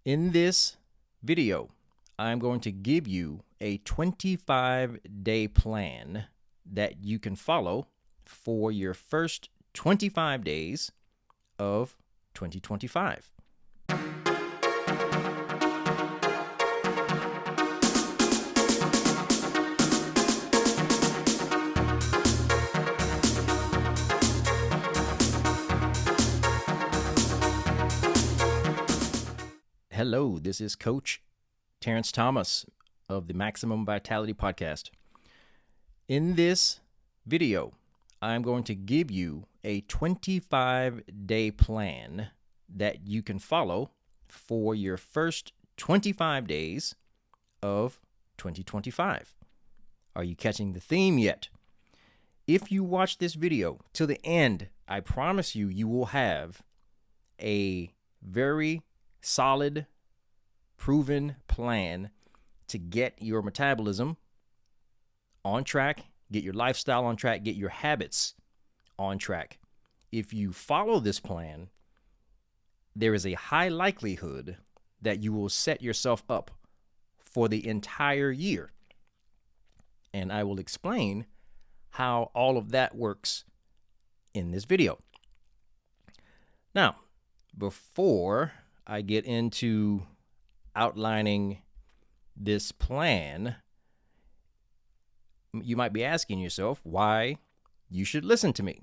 In this video, I'm going to give you a 25-day plan that you can follow for your first 25 days of 2025. Hello, this is Coach Terrence Thomas of the Maximum Vitality Podcast. In this video, I'm going to give you a 25-day plan that you can follow for your first 25 days of 2025. Are you catching the theme yet? If you watch this video till the end, I promise you will have a very solid, proven plan to get your metabolism on track, get your lifestyle on track, get your habits on track. If you follow this plan, there is a high likelihood that you will set yourself up for the entire year. And I will explain how all of that works in this video. Now, before I get into outlining this plan, you might be asking yourself why you should listen to me.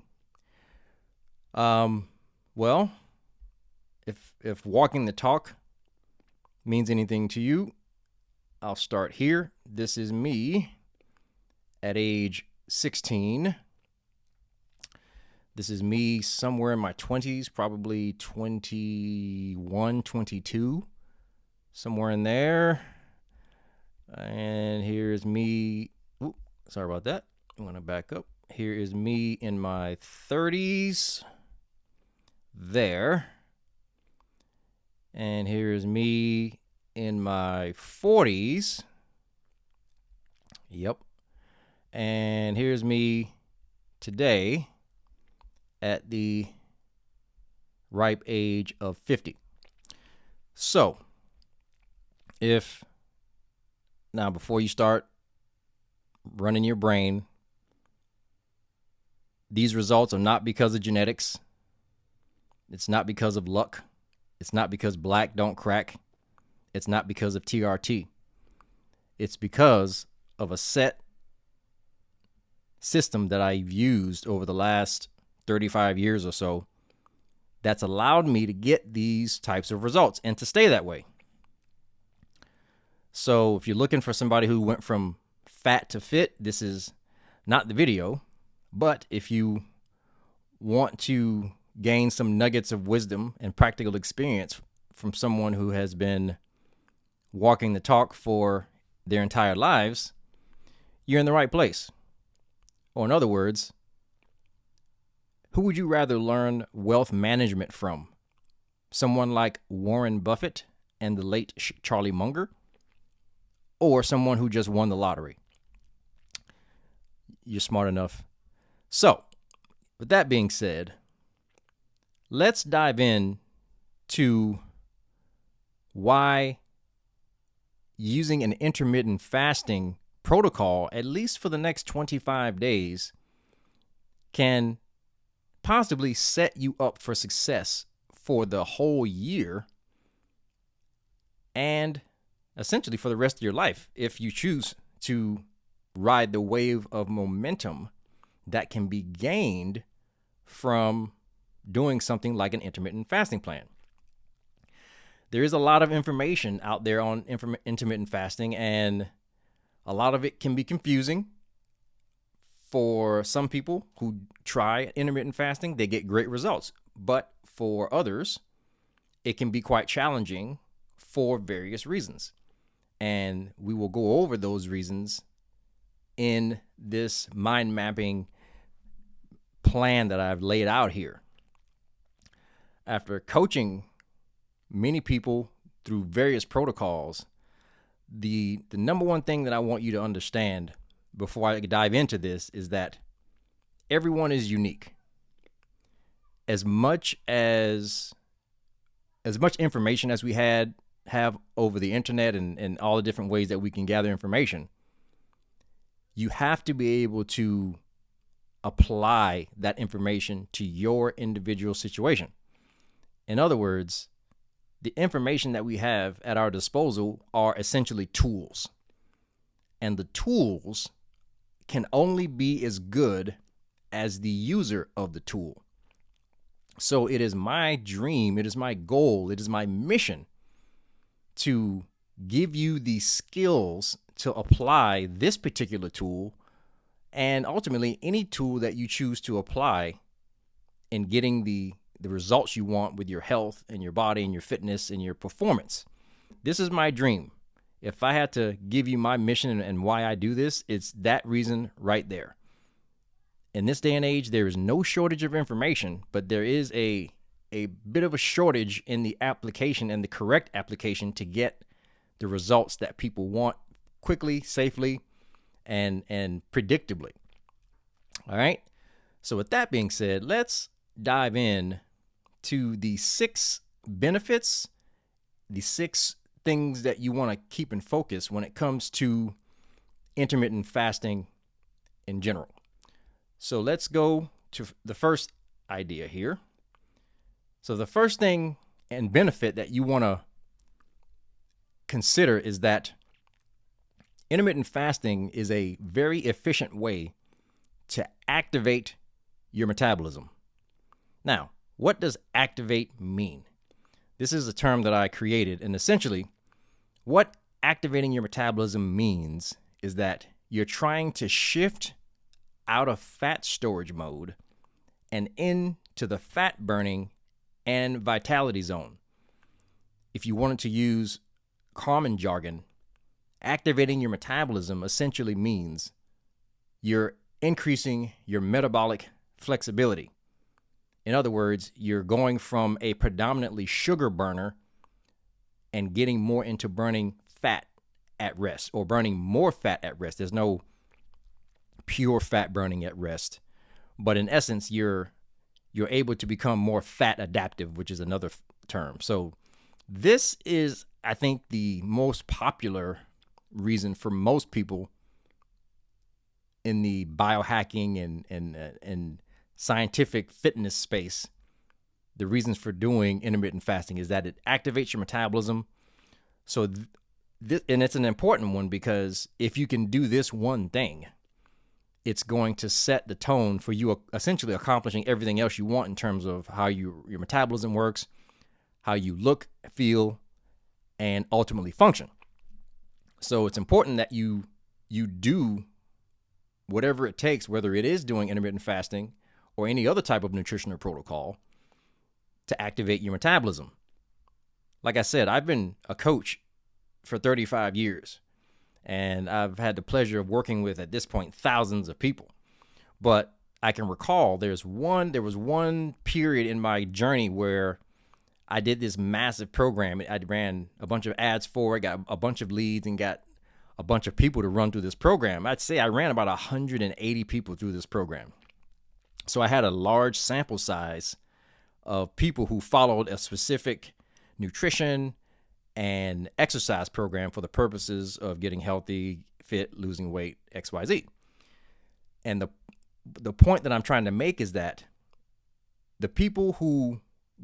Well, if walking the talk means anything to you, I'll start here. This is me at age 16. This is me somewhere in my 20s, probably 21, 22, somewhere in there. And here's me. Sorry about that. I'm going to back up. Here is me in my 30s. There. And here's me in my 40s. Yep. And here's me today at the ripe age of 50. So, now before you start running your brain, these results are not because of genetics. It's not because of luck. It's not because black don't crack. It's not because of TRT. It's because of a set system that I've used over the last 35 years or so that's allowed me to get these types of results and to stay that way. So if you're looking for somebody who went from fat to fit, this is not the video. But if you want to gain some nuggets of wisdom and practical experience from someone who has been walking the talk for their entire lives, you're in the right place. Or in other words, who would you rather learn wealth management from? Someone like Warren Buffett and the late Charlie Munger? Or someone who just won the lottery? You're smart enough. So, with that being said, let's dive in to why using an intermittent fasting protocol, at least for the next 25 days, can possibly set you up for success for the whole year and essentially for the rest of your life if you choose to ride the wave of momentum that can be gained from doing something like an intermittent fasting plan. There is a lot of information out there on intermittent fasting, and a lot of it can be confusing. For some people who try intermittent fasting, they get great results. But for others, it can be quite challenging for various reasons. And we will go over those reasons in this mind mapping plan that I've laid out here. After coaching many people through various protocols, the number one thing that I want you to understand before I dive into this is that everyone is unique. As much information as we had have over the internet and all the different ways that we can gather information, you have to be able to apply that information to your individual situation. In other words, the information that we have at our disposal are essentially tools. And the tools can only be as good as the user of the tool. So it is my dream, it is my goal, it is my mission to give you the skills to apply this particular tool, and ultimately any tool that you choose to apply in getting the results you want with your health and your body and your fitness and your performance. This is my dream. If I had to give you my mission and why I do this, it's that reason right there. In this day and age, there is no shortage of information, but there is a bit of a shortage in the application and the correct application to get the results that people want quickly, safely, and predictably. All right. So with that being said, let's dive in to the 6 benefits, the 6 things that you want to keep in focus when it comes to intermittent fasting in general. So let's go to the first idea here. So the first thing and benefit that you want to consider is that intermittent fasting is a very efficient way to activate your metabolism. Now, what does activate mean? This is a term that I created, and essentially what activating your metabolism means is that you're trying to shift out of fat storage mode and into the fat burning and vitality zone. If you wanted to use common jargon, activating your metabolism essentially means you're increasing your metabolic flexibility. In other words, you're going from a predominantly sugar burner and getting more into burning fat at rest, or burning more fat at rest. There's no pure fat burning at rest, but in essence, you're able to become more fat adaptive, which is another term. So this is, I think, the most popular reason for most people in the biohacking and scientific fitness space. The reasons for doing intermittent fasting is that it activates your metabolism. So and it's an important one, because if you can do this one thing, it's going to set the tone for you essentially accomplishing everything else you want in terms of how your metabolism works, how you look, feel, and ultimately function. So it's important that you do whatever it takes, whether it is doing intermittent fasting or any other type of nutritional protocol, to activate your metabolism. Like I said, I've been a coach for 35 years, and I've had the pleasure of working with, at this point, thousands of people. But I can recall there was one period in my journey where I did this massive program. I ran a bunch of ads for it, got a bunch of leads, and got a bunch of people to run through this program. I'd say I ran about 180 people through this program. So I had a large sample size of people who followed a specific nutrition and exercise program for the purposes of getting healthy, fit, losing weight, XYZ. And the point that I'm trying to make is that the people who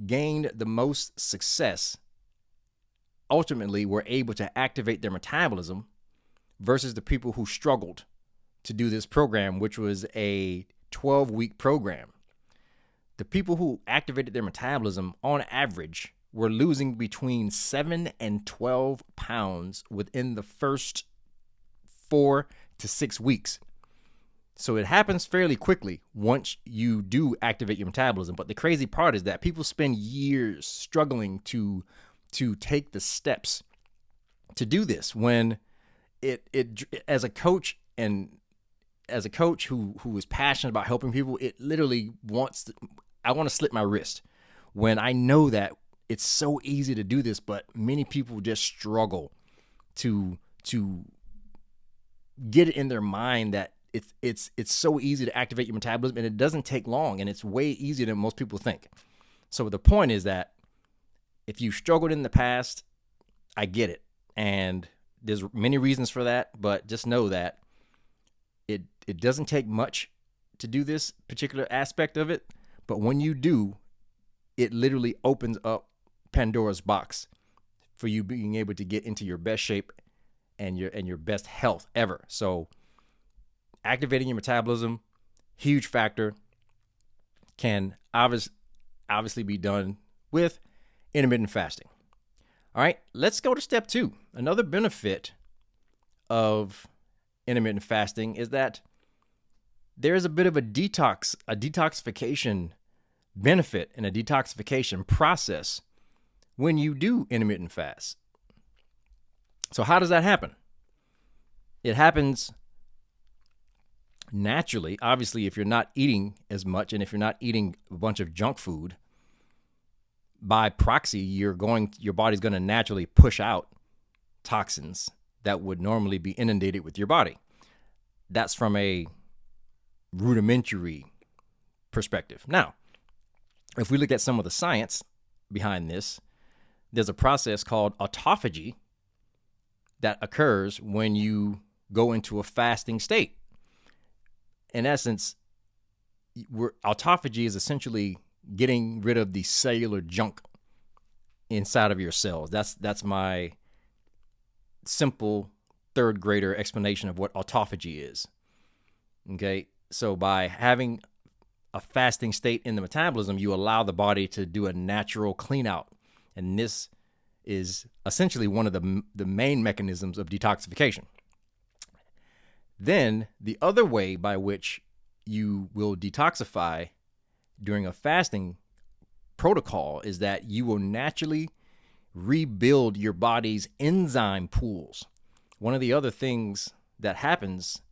gained the most success ultimately were able to activate their metabolism versus the people who struggled to do this program, which was a 12-week program. The people who activated their metabolism, on average, were losing between 7 and 12 pounds within the first 4 to 6 weeks. So it happens fairly quickly once you do activate your metabolism. But the crazy part is that people spend years struggling to take the steps to do this, when it as a coach who is passionate about helping people, it literally I want to slit my wrist when I know that it's so easy to do this, but many people just struggle to get it in their mind that it's so easy to activate your metabolism, and it doesn't take long, and it's way easier than most people think. So the point is that if you struggled in the past, I get it. And there's many reasons for that, but just know that it doesn't take much to do this particular aspect of it. But when you do, it literally opens up Pandora's box for you being able to get into your best shape and your best health ever. So activating your metabolism, huge factor, can obviously be done with intermittent fasting. All right, let's go to step 2. Another benefit of intermittent fasting is that there is a bit of a detoxification benefit and a detoxification process when you do intermittent fast. So how does that happen? It happens naturally. Obviously, if you're not eating as much and if you're not eating a bunch of junk food, by proxy, your body's going to naturally push out toxins that would normally be inundated with your body. That's from a rudimentary perspective. Now, if we look at some of the science behind this, there's a process called autophagy that occurs when you go into a fasting state. In essence, autophagy is essentially getting rid of the cellular junk inside of your cells. That's my simple third grader explanation of what autophagy is. Okay, so by having a fasting state in the metabolism, you allow the body to do a natural clean out. And this is essentially one of the main mechanisms of detoxification. Then the other way by which you will detoxify during a fasting protocol is that you will naturally rebuild your body's enzyme pools. One of the other things that happens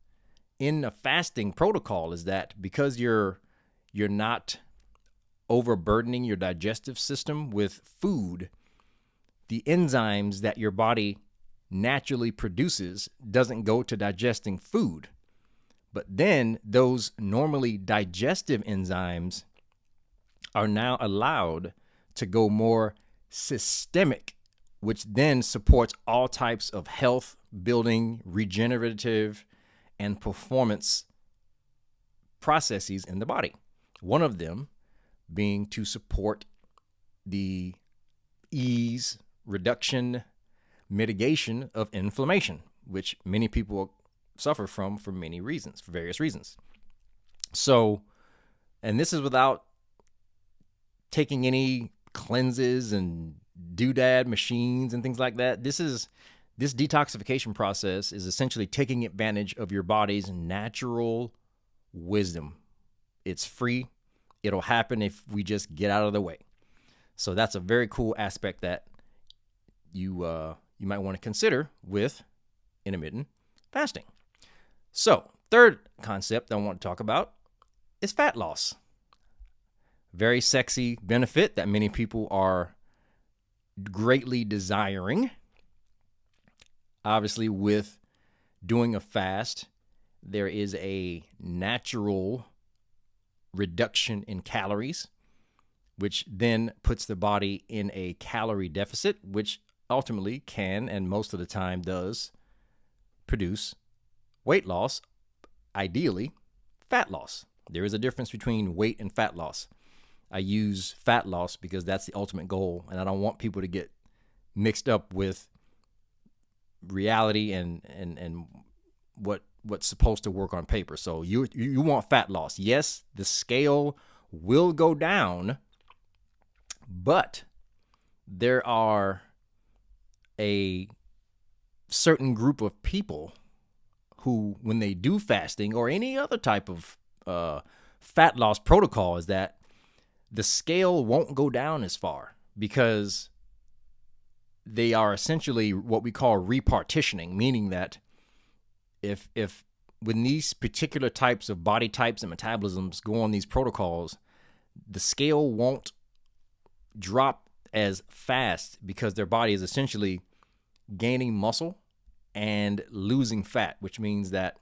in a fasting protocol is that because you're not overburdening your digestive system with food, the enzymes that your body naturally produces doesn't go to digesting food. But then those normally digestive enzymes are now allowed to go more systemic, which then supports all types of health building, regenerative, and performance processes in the body. One of them being to support the ease, reduction, mitigation of inflammation, which many people suffer from for many reasons, for various reasons. So, and this is without taking any cleanses and doodad machines and things like that. This detoxification process is essentially taking advantage of your body's natural wisdom. It's free. It'll happen if we just get out of the way. So that's a very cool aspect that you might want to consider with intermittent fasting. So, third concept I want to talk about is fat loss. Very sexy benefit that many people are greatly desiring. Obviously, with doing a fast, there is a natural reduction in calories, which then puts the body in a calorie deficit, which ultimately can, and most of the time does, produce weight loss, ideally fat loss. There is a difference between weight and fat loss. I use fat loss because that's the ultimate goal, and I don't want people to get mixed up with reality and what's supposed to work on paper. So you want fat loss. Yes, the scale will go down, but there are a certain group of people who, when they do fasting or any other type of fat loss protocol, is that the scale won't go down as far because they are essentially what we call repartitioning, meaning that if when these particular types of body types and metabolisms go on these protocols, the scale won't drop as fast because their body is essentially gaining muscle and losing fat, which means that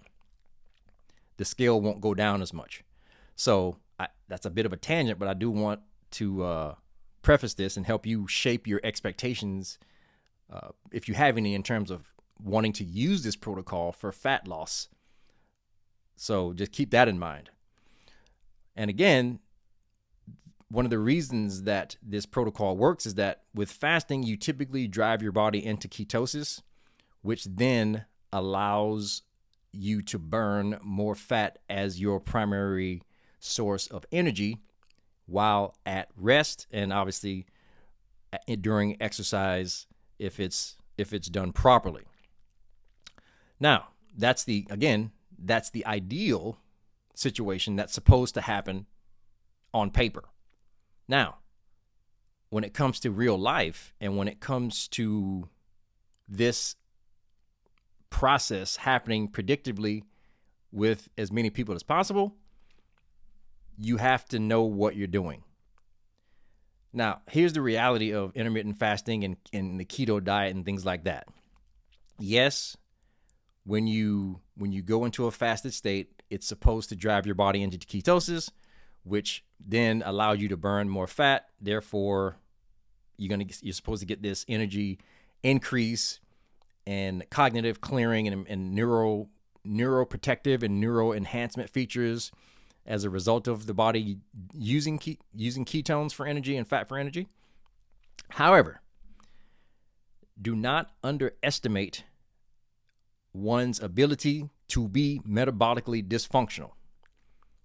the scale won't go down as much. So that's a bit of a tangent, but I do want to preface this and help you shape your expectations if you have any, in terms of wanting to use this protocol for fat loss. So just keep that in mind. And again, one of the reasons that this protocol works is that with fasting, you typically drive your body into ketosis, which then allows you to burn more fat as your primary source of energy while at rest, and obviously during exercise if it's done properly. Now, that's the ideal situation that's supposed to happen on paper. Now, when it comes to real life and when it comes to this process happening predictably with as many people as possible, you have to know what you're doing. Now, here's the reality of intermittent fasting and the keto diet and things like that. Yes, when you go into a fasted state, it's supposed to drive your body into ketosis, which then allows you to burn more fat. Therefore, you're supposed to get this energy increase and cognitive clearing and neuroprotective and neuro enhancement features as a result of the body using ketones for energy and fat for energy. However, do not underestimate one's ability to be metabolically dysfunctional.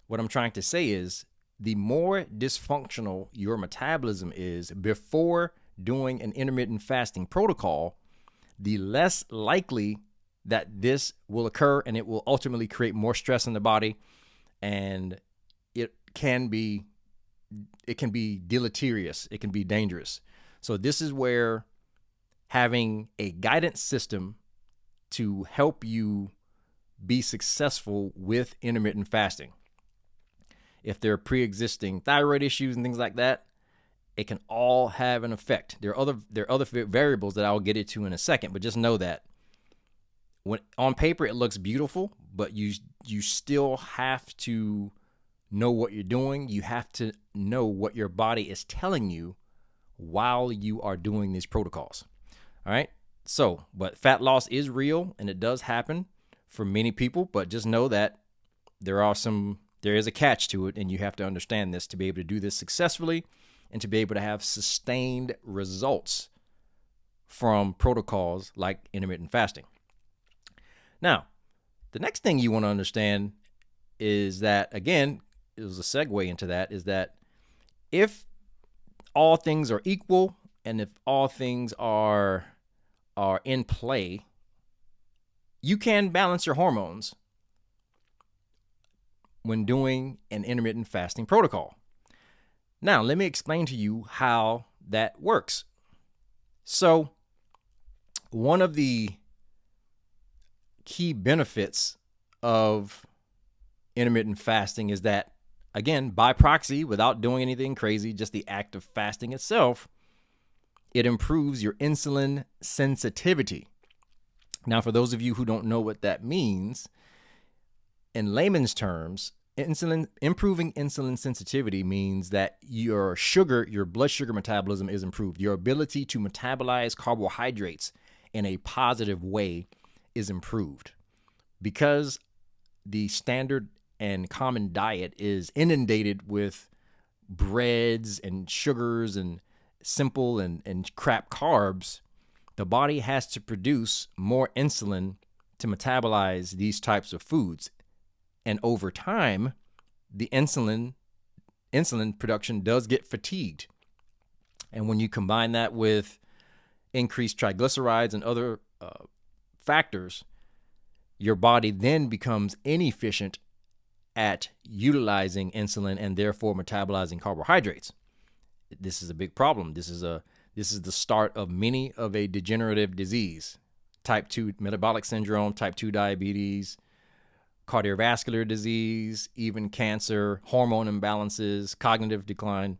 What I'm trying to say is, the more dysfunctional your metabolism is before doing an intermittent fasting protocol, the less likely that this will occur, and it will ultimately create more stress in the body, and it can be deleterious. It can be dangerous. So this is where having a guidance system to help you be successful with intermittent fasting. If there are pre-existing thyroid issues and things like that, it can all have an effect. There are other variables that I'll get into in a second, but just know that when on paper it looks beautiful, but you still have to know what you're doing. You have to know what your body is telling you while you are doing these protocols. All right. So, but fat loss is real and it does happen for many people, but just know that there is a catch to it, and you have to understand this to be able to do this successfully and to be able to have sustained results from protocols like intermittent fasting. Now, the next thing you want to understand is that, again, it was a segue into that, is that if all things are equal and if all things are in play, you can balance your hormones when doing an intermittent fasting protocol. Now, let me explain to you how that works. So, one of the key benefits of intermittent fasting is that, again, by proxy, without doing anything crazy, just the act of fasting itself, it improves your insulin sensitivity. Now, for those of you who don't know what that means, in layman's terms, improving insulin sensitivity means that your blood sugar metabolism is improved. Your ability to metabolize carbohydrates in a positive way is improved. Because the standard and common diet is inundated with breads and sugars and simple and crap carbs, the body has to produce more insulin to metabolize these types of foods. And over time, the insulin production does get fatigued. And when you combine that with increased triglycerides and other factors, your body then becomes inefficient at utilizing insulin and therefore metabolizing carbohydrates. This is a big problem. This is the start of many of a degenerative disease: type 2 metabolic syndrome, type 2 diabetes, cardiovascular disease, even cancer, hormone imbalances, cognitive decline,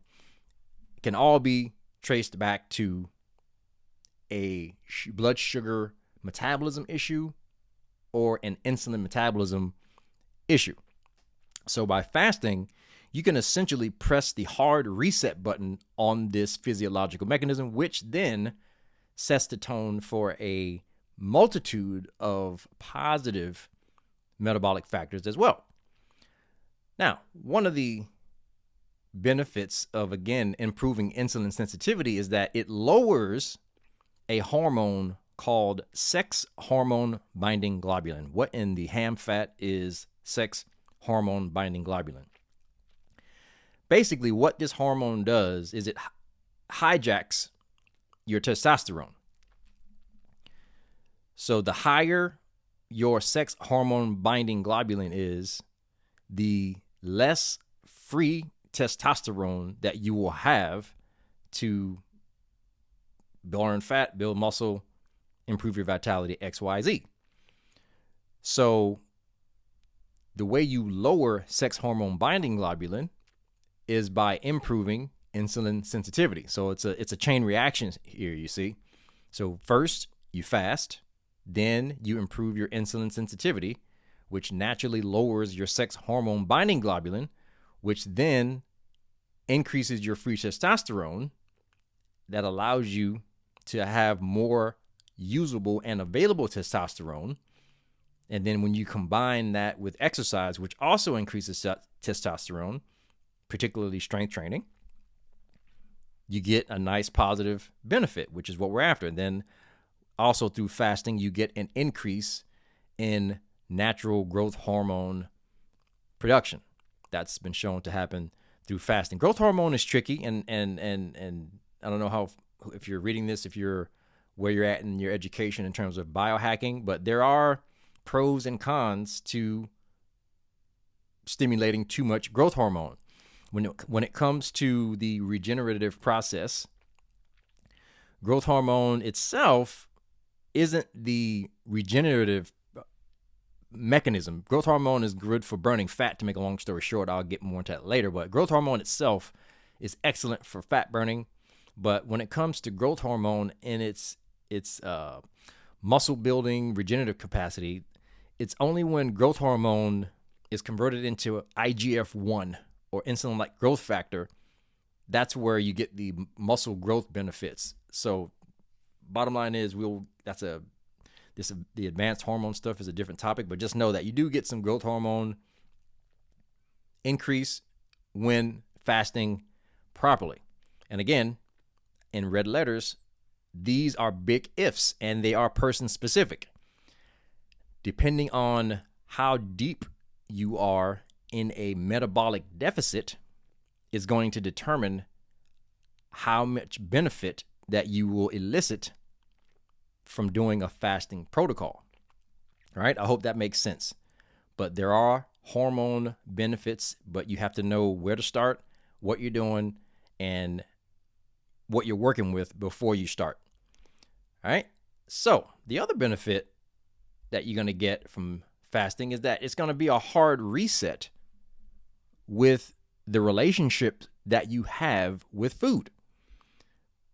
can all be traced back to a blood sugar metabolism issue or an insulin metabolism issue. So by fasting, you can essentially press the hard reset button on this physiological mechanism, which then sets the tone for a multitude of positive metabolic factors as well. Now, one of the benefits of, again, improving insulin sensitivity is that it lowers a hormone called sex hormone binding globulin. What in the ham fat is sex hormone binding globulin? Basically, what this hormone does is it hijacks your testosterone. So the higher your sex hormone binding globulin is, the less free testosterone that you will have to burn fat, build muscle, improve your vitality, XYZ. So the way you lower sex hormone binding globulin is by improving insulin sensitivity. So it's a chain reaction here, you see. So first you fast, then you improve your insulin sensitivity, which naturally lowers your sex hormone binding globulin, which then increases your free testosterone that allows you to have more usable and available testosterone. And then when you combine that with exercise, which also increases testosterone, particularly strength training, you get a nice positive benefit, which is what we're after. And then also through fasting, you get an increase in natural growth hormone production. That's been shown to happen through fasting. Growth hormone is tricky, and I don't know if you're reading this, if you're where you're at in your education in terms of biohacking, but there are pros and cons to stimulating too much growth hormone. When it comes to the regenerative process, growth hormone itself isn't the regenerative mechanism. Growth hormone is good for burning fat, to make a long story short. I'll get more into that later, but growth hormone itself is excellent for fat burning. But when it comes to growth hormone and its muscle building regenerative capacity, it's only when growth hormone is converted into IGF-1 or insulin-like growth factor, that's where you get the muscle growth benefits. So bottom line is the advanced hormone stuff is a different topic, but just know that you do get some growth hormone increase when fasting properly. And again, in red letters, these are big ifs, and they are person specific. Depending on how deep you are in a metabolic deficit is going to determine how much benefit that you will elicit from doing a fasting protocol. All right, I hope that makes sense. But there are hormone benefits, but you have to know where to start, what you're doing, and what you're working with before you start. All right, so the other benefit that you're going to get from fasting is that it's going to be a hard reset with the relationship that you have with food.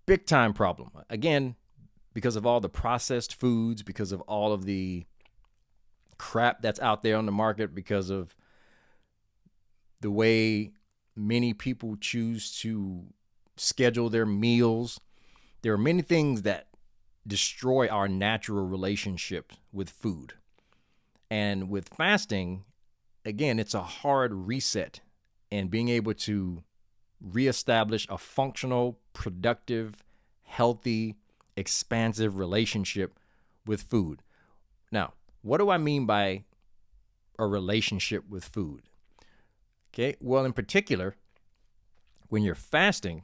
Big time problem. Again, because of all the processed foods, because of all of the crap that's out there on the market, because of the way many people choose to schedule their meals, there are many things that destroy our natural relationship with food. And with fasting, again, it's a hard reset, and being able to reestablish a functional, productive, healthy, expansive relationship with food. Now, what do I mean by a relationship with food? Okay, well, in particular, when you're fasting,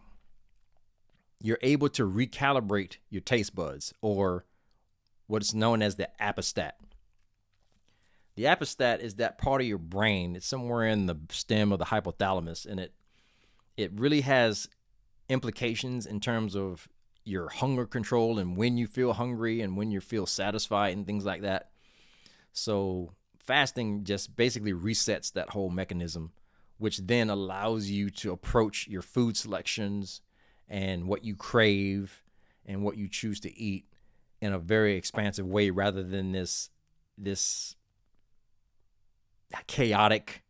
you're able to recalibrate your taste buds, or what's known as the apostat. The apostat is that part of your brain. It's somewhere in the stem of the hypothalamus, and it really has implications in terms of your hunger control and when you feel hungry and when you feel satisfied and things like that. So fasting just basically resets that whole mechanism, which then allows you to approach your food selections and what you crave and what you choose to eat in a very expansive way, rather than this chaotic,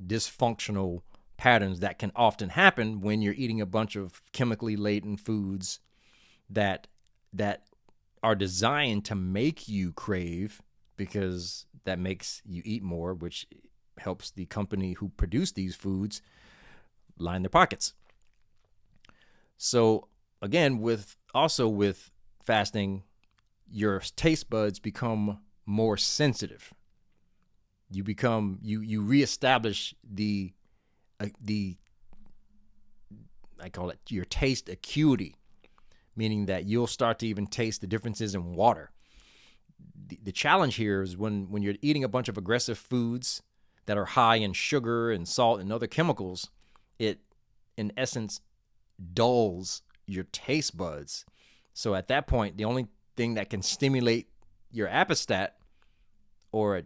dysfunctional patterns that can often happen when you're eating a bunch of chemically laden foods that that are designed to make you crave, because that makes you eat more, which helps the company who produced these foods line their pockets. So again, with fasting, your taste buds become more sensitive. You reestablish the I call it your taste acuity, meaning that you'll start to even taste the differences in water. The challenge here is when you're eating a bunch of aggressive foods that are high in sugar and salt and other chemicals, it in essence dulls your taste buds. So at that point, the only thing that can stimulate your appetite, or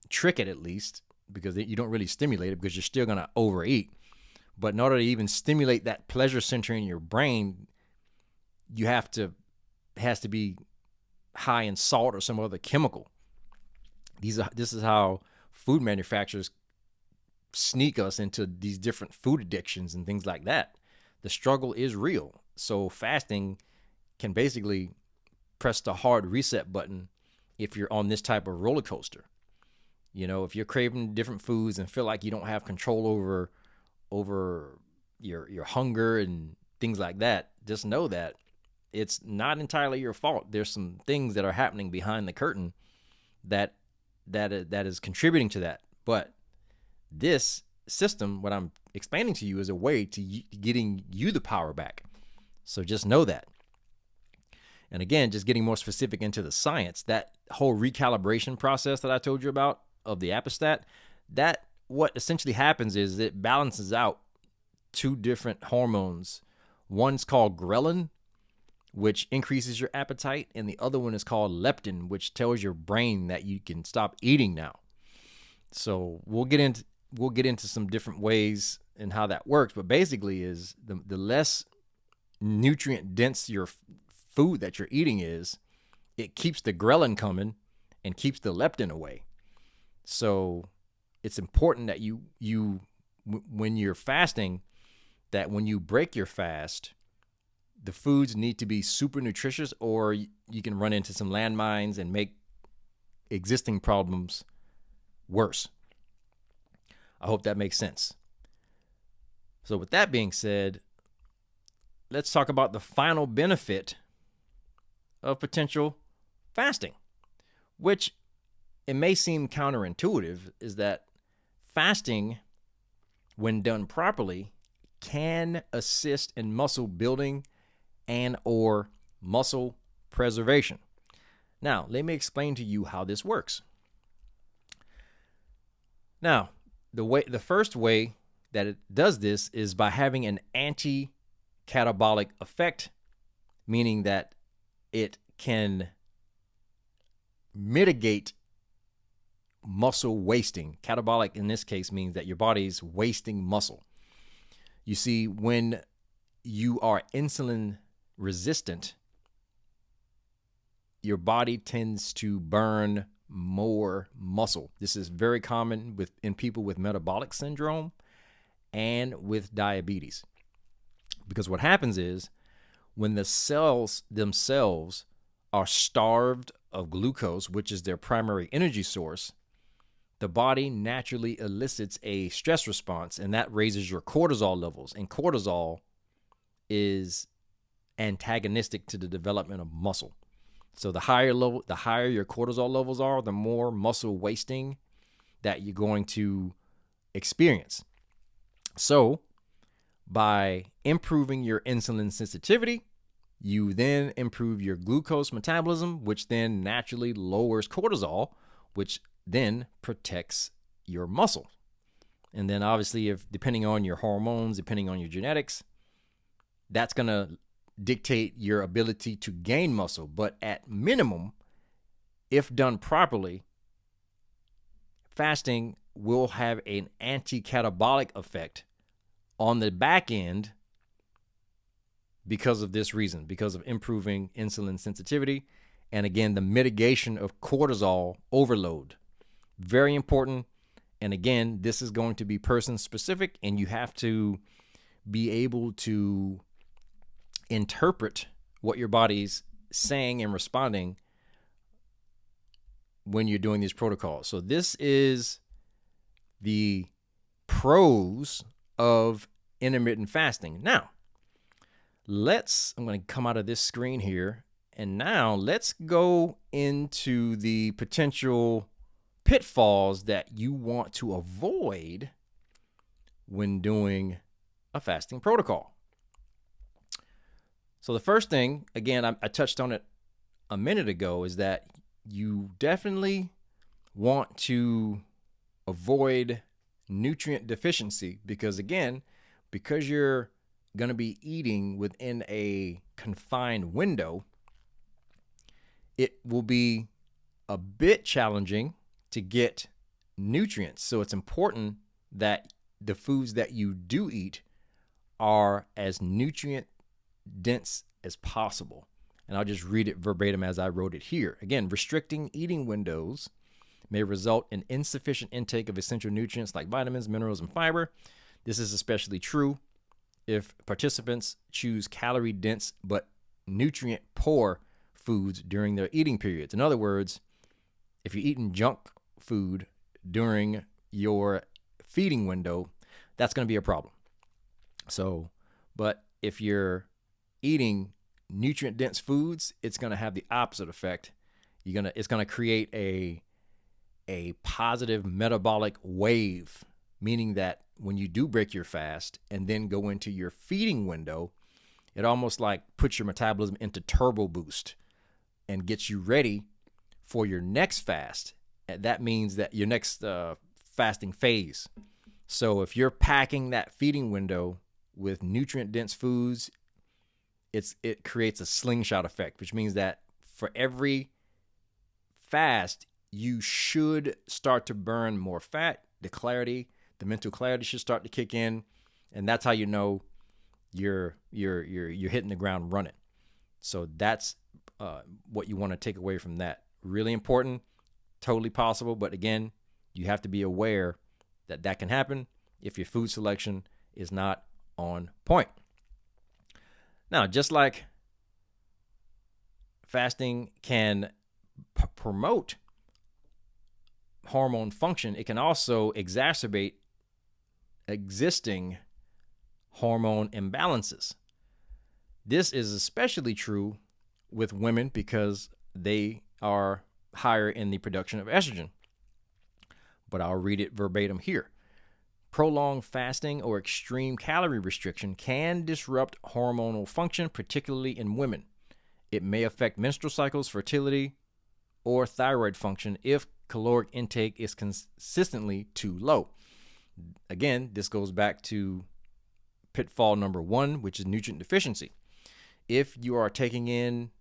trick it at least, because you don't really stimulate it because you're still going to overeat. But in order to even stimulate that pleasure center in your brain, it has to be high in salt or some other chemical. This is how food manufacturers sneak us into these different food addictions and things like that. The struggle is real. So fasting can basically press the hard reset button if you're on this type of roller coaster. If you're craving different foods and feel like you don't have control over your hunger and things like that, just know that it's not entirely your fault. There's some things that are happening behind the curtain that is contributing to that. But this system, what I'm explaining to you, is a way to getting you the power back. So just know that. And again, just getting more specific into the science, that whole recalibration process that I told you about of the appestat, that what essentially happens is it balances out two different hormones. One's called ghrelin, which increases your appetite, and the other one is called leptin, which tells your brain that you can stop eating now. So we'll get into some different ways and how that works, but basically is the less nutrient dense your food that you're eating is, it keeps the ghrelin coming and keeps the leptin away. So it's important that you when you're fasting, that when you break your fast, the foods need to be super nutritious, or you can run into some landmines and make existing problems worse. I hope that makes sense. So with that being said, let's talk about the final benefit of potential fasting, which it may seem counterintuitive, is that fasting, when done properly, can assist in muscle building and or muscle preservation. Now, let me explain to you how this works. Now, the first way that it does this is by having an anti-catabolic effect, meaning that it can mitigate muscle wasting. Catabolic in this case means that your body's wasting muscle. You see, when you are insulin resistant, your body tends to burn more muscle. This is very common in people with metabolic syndrome and with diabetes. Because what happens is, when the cells themselves are starved of glucose, which is their primary energy source, the body naturally elicits a stress response, and that raises your cortisol levels. And cortisol is antagonistic to the development of muscle. So the higher your cortisol levels are, the more muscle wasting that you're going to experience. So by improving your insulin sensitivity, you then improve your glucose metabolism, which then naturally lowers cortisol, which then protects your muscle. And then obviously, if depending on your hormones, depending on your genetics, that's going to dictate your ability to gain muscle. But at minimum, if done properly, fasting will have an anti-catabolic effect on the back end because of this reason, because of improving insulin sensitivity, and again, the mitigation of cortisol overload. Very important. And again, this is going to be person specific, and you have to be able to interpret what your body's saying and responding when you're doing these protocols. So this is the pros of intermittent fasting. Now, I'm going to come out of this screen here, and now let's go into the potential pitfalls that you want to avoid when doing a fasting protocol. So the first thing, again, I touched on it a minute ago, is that you definitely want to avoid nutrient deficiency because you're going to be eating within a confined window, it will be a bit challenging to get nutrients. So it's important that the foods that you do eat are as nutrient dense as possible. And I'll just read it verbatim as I wrote it here. Again, restricting eating windows may result in insufficient intake of essential nutrients like vitamins, minerals, and fiber. This is especially true if participants choose calorie-dense but nutrient-poor foods during their eating periods. In other words, if you're eating junk food during your feeding window, that's going to be a problem. So, but if you're eating nutrient-dense foods, it's going to have the opposite effect. It's going to create a positive metabolic wave, meaning that when you do break your fast and then go into your feeding window, it almost like puts your metabolism into turbo boost and gets you ready for your next fast. And that means that your next fasting phase. So if you're packing that feeding window with nutrient-dense foods, it creates a slingshot effect, which means that for every fast, you should start to burn more fat. The mental clarity should start to kick in, and that's how you know you're hitting the ground running. So that's what you want to take away from that. Really important, totally possible, but again, you have to be aware that that can happen if your food selection is not on point. Now, just like fasting can promote hormone function, it can also exacerbate existing hormone imbalances. This is especially true with women because they are higher in the production of estrogen. But I'll read it verbatim here. Prolonged fasting or extreme calorie restriction can disrupt hormonal function, particularly in women. It may affect menstrual cycles, fertility, or thyroid function if caloric intake is consistently too low. Again, this goes back to pitfall number 1, which is nutrient deficiency. If you are taking in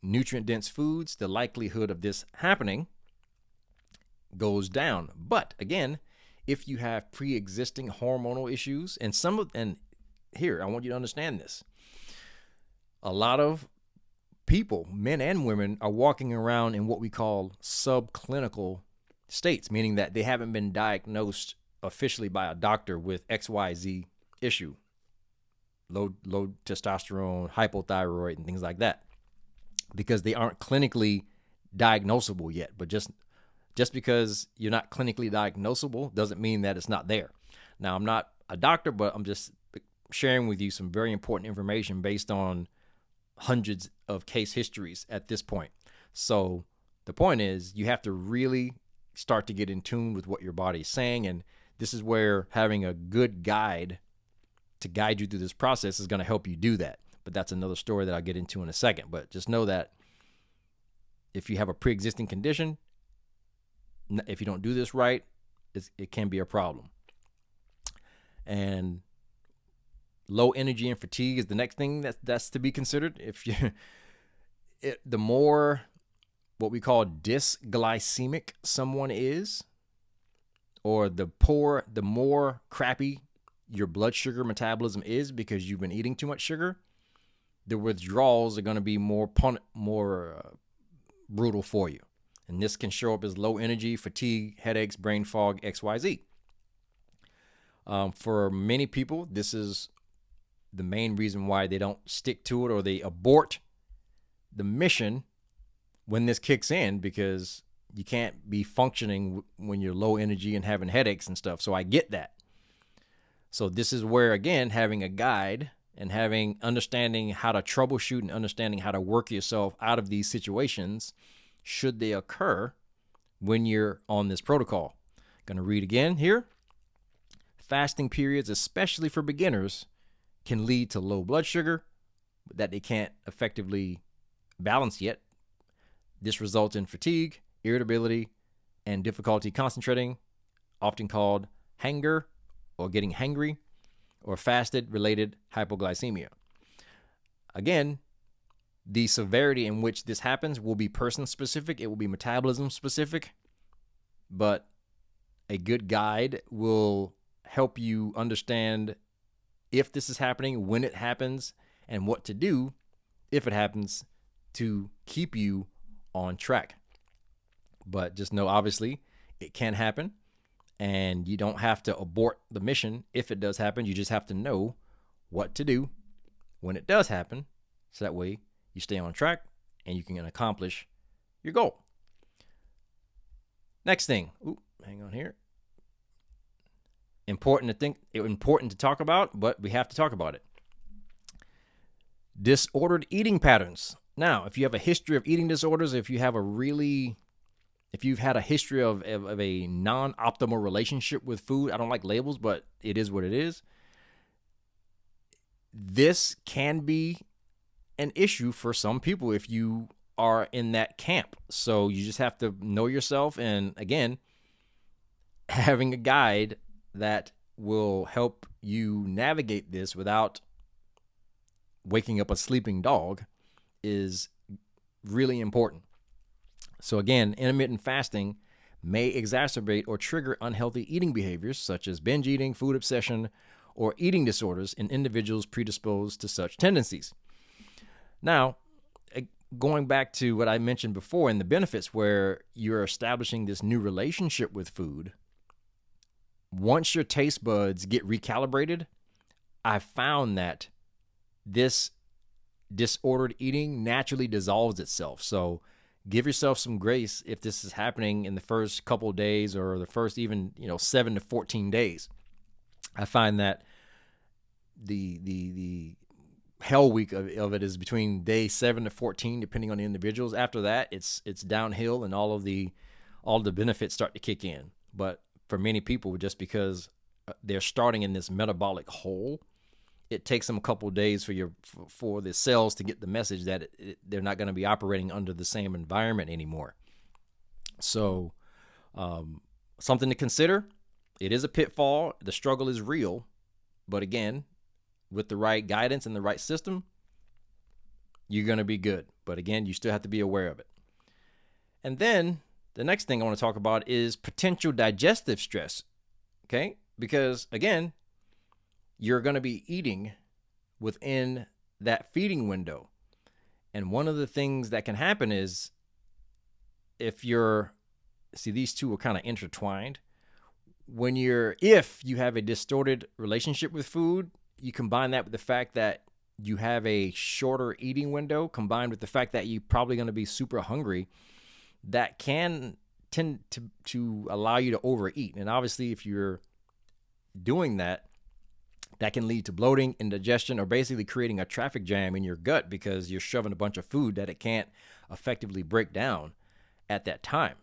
nutrient-dense foods, the likelihood of this happening goes down. But again, if you have pre-existing hormonal issues, and here, I want you to understand this. A lot of people, men and women, are walking around in what we call subclinical states, meaning that they haven't been diagnosed officially by a doctor with XYZ issue, low testosterone, hypothyroid, and things like that, because they aren't clinically diagnosable yet. But just because you're not clinically diagnosable doesn't mean that it's not there. Now, I'm not a doctor, but I'm just sharing with you some very important information based on hundreds of case histories at this point. So the point is, you have to really start to get in tune with what your body is saying. And this is where having a good guide to guide you through this process is going to help you do that. But that's another story that I'll get into in a second. But just know that if you have a pre-existing condition, if you don't do this right, it can be a problem. And low energy and fatigue is the next thing that's to be considered. The more what we call dysglycemic someone is, or the more crappy your blood sugar metabolism is because you've been eating too much sugar, the withdrawals are going to be more brutal for you. And this can show up as low energy, fatigue, headaches, brain fog, XYZ. For many people, this is the main reason why they don't stick to it, or they abort the mission when this kicks in, because you can't be functioning when you're low energy and having headaches and stuff. So I get that. So this is where, again, having a guide and understanding how to troubleshoot and understanding how to work yourself out of these situations, should they occur when you're on this protocol. Going to read again here. Fasting periods, especially for beginners, can lead to low blood sugar that they can't effectively balance yet. This results in fatigue, irritability, and difficulty concentrating, often called hanger or getting hangry, or fasted-related hypoglycemia. Again, the severity in which this happens will be person-specific. It will be metabolism-specific, but a good guide will help you understand if this is happening, when it happens, and what to do if it happens to keep you on track. But just know, obviously, it can happen, and you don't have to abort the mission if it does happen. You just have to know what to do when it does happen, so that way you stay on track and you can accomplish your goal. Next thing, hang on here. Important to talk about, but we have to talk about it. Disordered eating patterns. Now, if you have a history of eating disorders, if you've had a history of a non-optimal relationship with food, I don't like labels, but it is what it is. This can be an issue for some people if you are in that camp. So you just have to know yourself, and again, having a guide that will help you navigate this without waking up a sleeping dog is really important. So again, intermittent fasting may exacerbate or trigger unhealthy eating behaviors such as binge eating, food obsession, or eating disorders in individuals predisposed to such tendencies. Now, going back to what I mentioned before in the benefits, where you're establishing this new relationship with food, once your taste buds get recalibrated, I found that this disordered eating naturally dissolves itself. So give yourself some grace if this is happening in the first couple of days, or the first even 7 to 14 days. I find that the hell week of it is between day 7 to 14, depending on the individuals. After that, it's downhill, and all the benefits start to kick in. But for many people, just because they're starting in this metabolic hole, it takes them a couple of days for the cells to get the message that they're not going to be operating under the same environment anymore. So something to consider. It is a pitfall. The struggle is real. But again, with the right guidance and the right system, you're going to be good. But again, you still have to be aware of it. And then the next thing I want to talk about is potential digestive stress. Okay? Because again, you're going to be eating within that feeding window. And one of the things that can happen is these two are kind of intertwined. If you have a distorted relationship with food, you combine that with the fact that you have a shorter eating window, combined with the fact that you're probably going to be super hungry, that can tend to allow you to overeat. And obviously, if you're doing that can lead to bloating, indigestion, or basically creating a traffic jam in your gut, because you're shoving a bunch of food that it can't effectively break down at that time.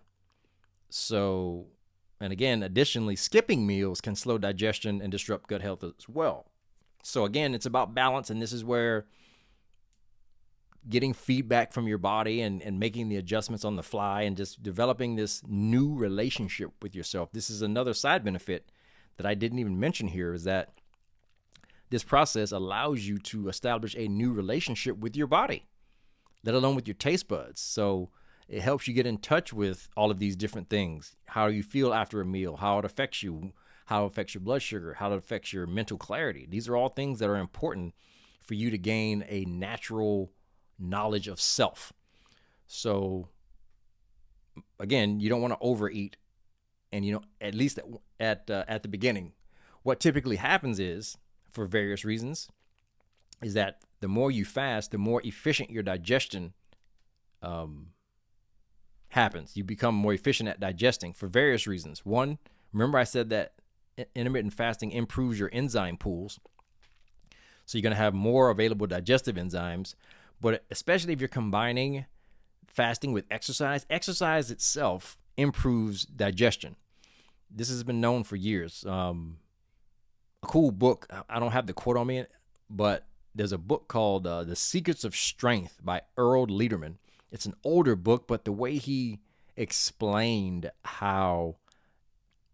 So, and again, additionally, skipping meals can slow digestion and disrupt gut health as well. So again, it's about balance, and this is where getting feedback from your body and making the adjustments on the fly and just developing this new relationship with yourself. This is another side benefit that I didn't even mention here, is that this process allows you to establish a new relationship with your body, let alone with your taste buds. So it helps you get in touch with all of these different things, how you feel after a meal, how it affects you, how it affects your blood sugar, how it affects your mental clarity. These are all things that are important for you to gain a natural knowledge of self. So again, you don't want to overeat, and at least at the beginning. What typically happens is, for various reasons, is that the more you fast, the more efficient your digestion happens. You become more efficient at digesting for various reasons. One, remember I said that intermittent fasting improves your enzyme pools. So you're going to have more available digestive enzymes, but especially if you're combining fasting with exercise, exercise itself improves digestion. This has been known for years. A cool book, I don't have the quote on me, but there's a book called The Secrets of Strength by Earl Lederman. It's an older book, but the way he explained how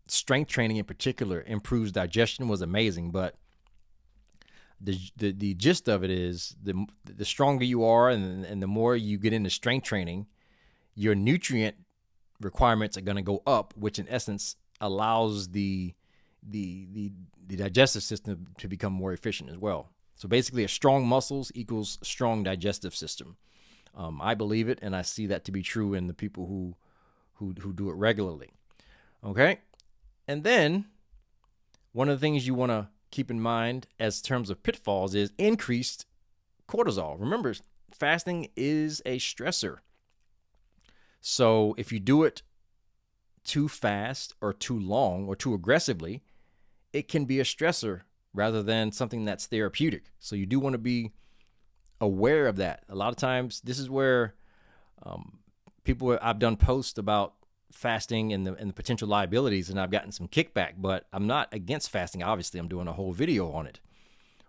strength training in particular improves digestion was amazing. But the gist of it is the stronger you are and the more you get into strength training, your nutrient requirements are going to go up, which in essence allows the digestive system to become more efficient as well. So basically, a strong muscles equals strong digestive system. I believe it, and I see that to be true in the people who do it regularly. Okay, and then one of the things you want to keep in mind as terms of pitfalls is increased cortisol. Remember, fasting is a stressor. So if you do it too fast or too long or too aggressively, it can be a stressor rather than something that's therapeutic. So you do want to be aware of that. A lot of times, this is where I've done posts about fasting and the potential liabilities, and I've gotten some kickback, but I'm not against fasting. Obviously, I'm doing a whole video on it.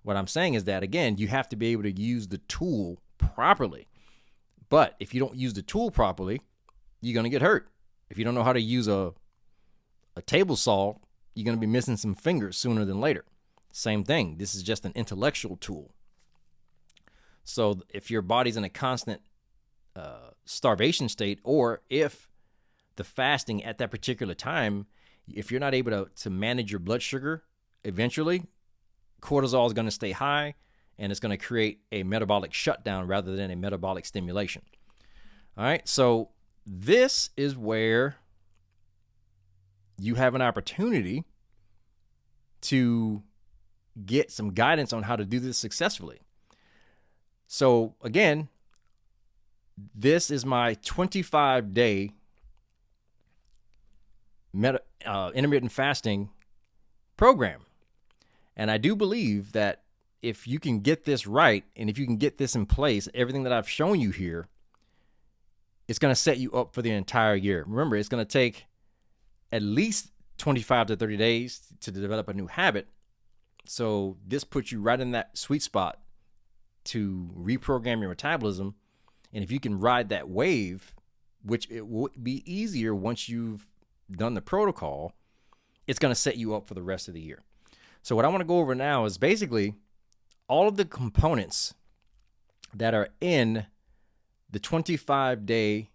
What I'm saying is that, again, you have to be able to use the tool properly. But if you don't use the tool properly, you're going to get hurt. If you don't know how to use a table saw, you're going to be missing some fingers sooner than later. Same thing. This is just an intellectual tool. So if your body's in a constant starvation state, or if the fasting at that particular time, if you're not able to manage your blood sugar, eventually cortisol is going to stay high, and it's going to create a metabolic shutdown rather than a metabolic stimulation. All right, so this is where you have an opportunity to get some guidance on how to do this successfully. So again, this is my 25-day intermittent fasting program. And I do believe that if you can get this right, and if you can get this in place, everything that I've shown you here, it's going to set you up for the entire year. Remember, it's going to take at least 25 to 30 days to develop a new habit. So this puts you right in that sweet spot to reprogram your metabolism. And if you can ride that wave, which it will be easier once you've done the protocol, it's going to set you up for the rest of the year. So what I want to go over now is basically all of the components that are in the 25-day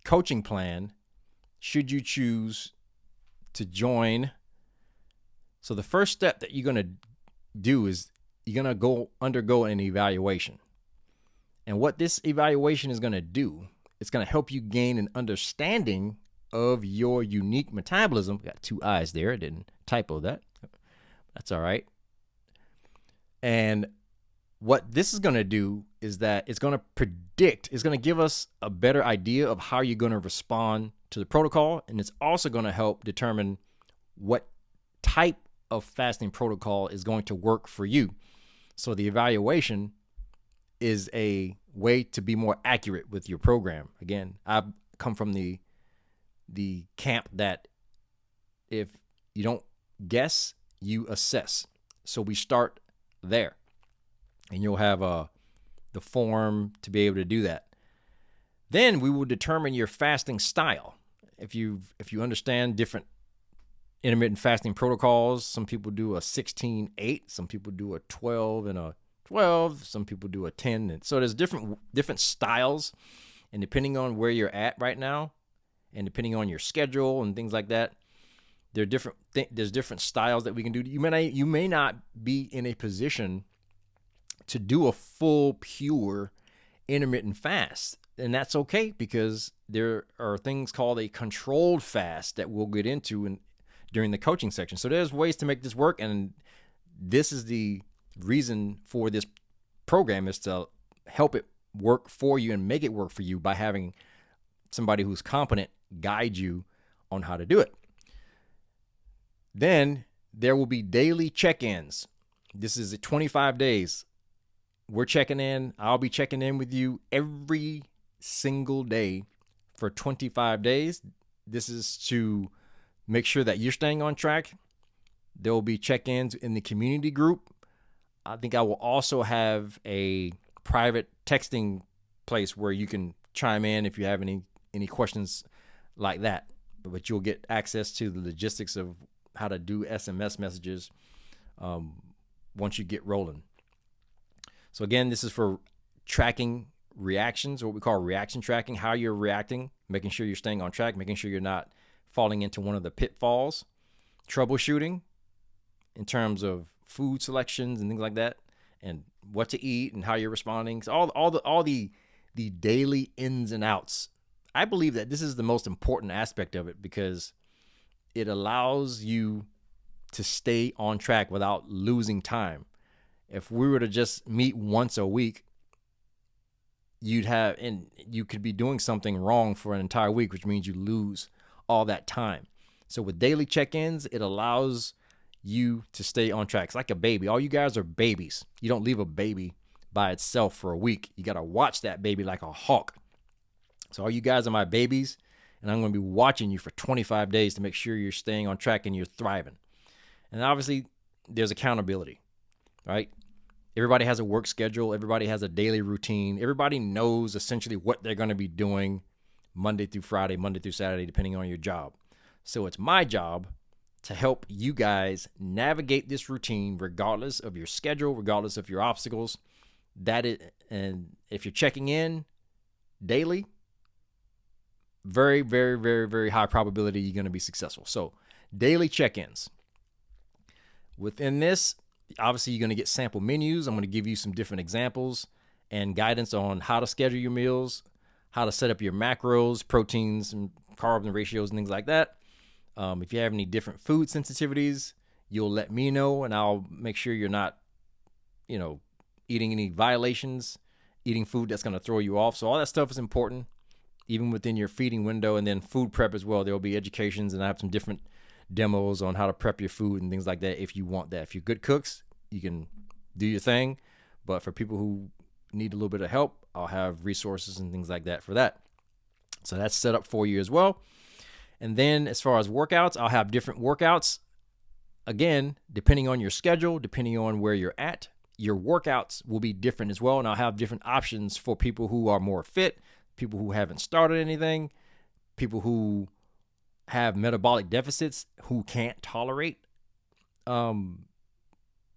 coaching plan should you choose to join. So the first step that you're going to do is you're going to undergo an evaluation. And what this evaluation is going to do, it's going to help you gain an understanding of your unique metabolism. Got two eyes there. I didn't typo that. That's all right. And what this is going to do is that it's going to predict, it's going to give us a better idea of how you're going to respond to the protocol. And it's also going to help determine what type of fasting protocol is going to work for you. So the evaluation is a way to be more accurate with your program. Again, I've come from the camp that if you don't guess, you assess. So we start there, and you'll have the form to be able to do that. Then we will determine your fasting style. If you understand different intermittent fasting protocols, some people do a 16-8, some people do a 12 and a 12, some people do a 10. And so there's different styles, and depending on where you're at right now, and depending on your schedule and things like that, there's different styles that we can do. You may not be in a position to do a full pure intermittent fast, and that's okay, because there are things called a controlled fast that we'll get into during the coaching section. So there's ways to make this work, and this is the reason for this program, is to help it work for you and make it work for you by having somebody who's competent guide you on how to do it. Then there will be daily check-ins. This is 25 days. We're checking in. I'll be checking in with you every single day for 25 days. This is to make sure that you're staying on track. There will be check-ins in the community group. I think I will also have a private texting place where you can chime in if you have any questions like that. But you'll get access to the logistics of how to do SMS messages once you get rolling. So again, this is for tracking reactions, what we call reaction tracking, how you're reacting, making sure you're staying on track, making sure you're not falling into one of the pitfalls, troubleshooting in terms of food selections and things like that, and what to eat and how you're responding. So all the daily ins and outs. I believe that this is the most important aspect of it because it allows you to stay on track without losing time. If we were to just meet once a week, you could be doing something wrong for an entire week, which means you lose all that time. So with daily check-ins, it allows you to stay on track. It's like a baby. All you guys are babies. You don't leave a baby by itself for a week. You got to watch that baby like a hawk. So all you guys are my babies, and I'm going to be watching you for 25 days to make sure you're staying on track and you're thriving. And obviously, there's accountability, right? Everybody has a work schedule. Everybody has a daily routine. Everybody knows essentially what they're going to be doing Monday through Friday, Monday through Saturday, depending on your job. So it's my job to help you guys navigate this routine regardless of your schedule, regardless of your obstacles. And if you're checking in daily, very, very, very, very high probability you're going to be successful. So daily check-ins. Within this, obviously, you're going to get sample menus. I'm going to give you some different examples and guidance on how to schedule your meals, how to set up your macros, proteins, and carbs and ratios and things like that. If you have any different food sensitivities, you'll let me know, and I'll make sure you're not, eating any violations, eating food that's going to throw you off. So all that stuff is important, even within your feeding window. And then food prep as well. There will be educations, and I have some different demos on how to prep your food and things like that if you want that. If you're good cooks, you can do your thing. But for people who need a little bit of help, I'll have resources and things like that for that. So that's set up for you as well. And then as far as workouts, I'll have different workouts. Again, depending on your schedule, depending on where you're at, your workouts will be different as well. And I'll have different options for people who are more fit, people who haven't started anything, people who have metabolic deficits, who can't tolerate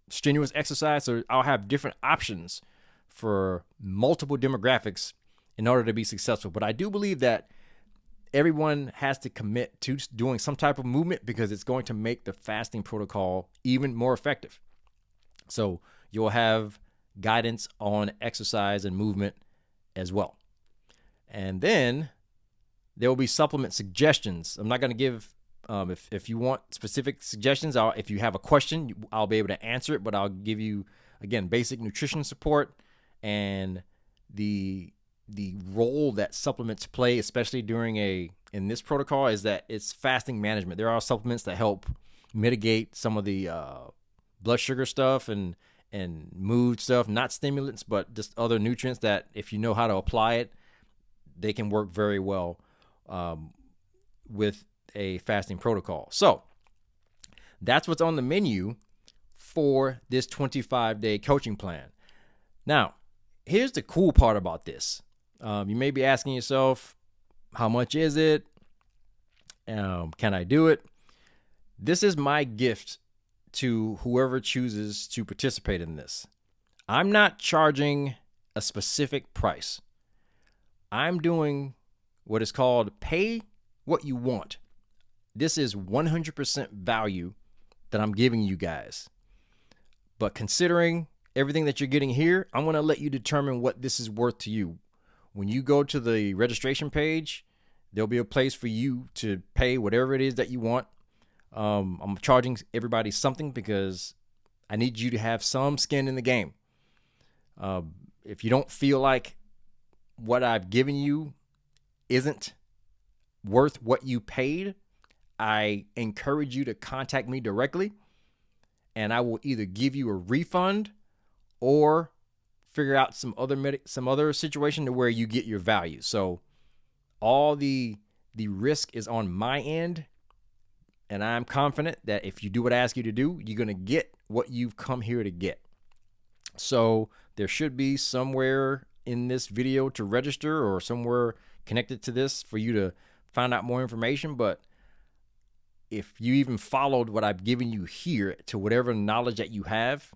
strenuous exercise. So I'll have different options for multiple demographics in order to be successful. But I do believe that everyone has to commit to doing some type of movement because it's going to make the fasting protocol even more effective. So you'll have guidance on exercise and movement as well. And then there will be supplement suggestions. I'm not going to give, if you want specific suggestions, if you have a question, I'll be able to answer it, but I'll give you, again, basic nutrition support and the role that supplements play, especially in this protocol, is that it's fasting management. There are supplements that help mitigate some of the blood sugar stuff and mood stuff, not stimulants, but just other nutrients that if you know how to apply it, they can work very well with a fasting protocol. So that's what's on the menu for this 25-day coaching plan. Now, here's the cool part about this. You may be asking yourself, how much is it? Can I do it? This is my gift to whoever chooses to participate in this. I'm not charging a specific price. I'm doing what is called pay what you want. This is 100% value that I'm giving you guys. But considering everything that you're getting here, I'm going to let you determine what this is worth to you. When you go to the registration page, there'll be a place for you to pay whatever it is that you want. I'm charging everybody something because I need you to have some skin in the game. If you don't feel like what I've given you isn't worth what you paid, I encourage you to contact me directly, and I will either give you a refund or figure out some other situation to where you get your value. So all the risk is on my end, and I'm confident that if you do what I ask you to do, you're going to get what you've come here to get. So there should be somewhere in this video to register or somewhere connected to this for you to find out more information. But if you even followed what I've given you here to whatever knowledge that you have,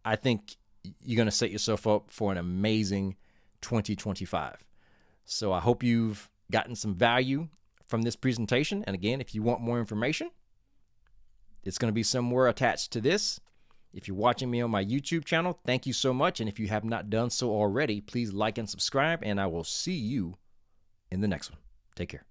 I think you're going to set yourself up for an amazing 2025. So I hope you've gotten some value from this presentation. And again, if you want more information, it's going to be somewhere attached to this. If you're watching me on my YouTube channel, thank you so much. And if you have not done so already, please like and subscribe, and I will see you in the next one. Take care.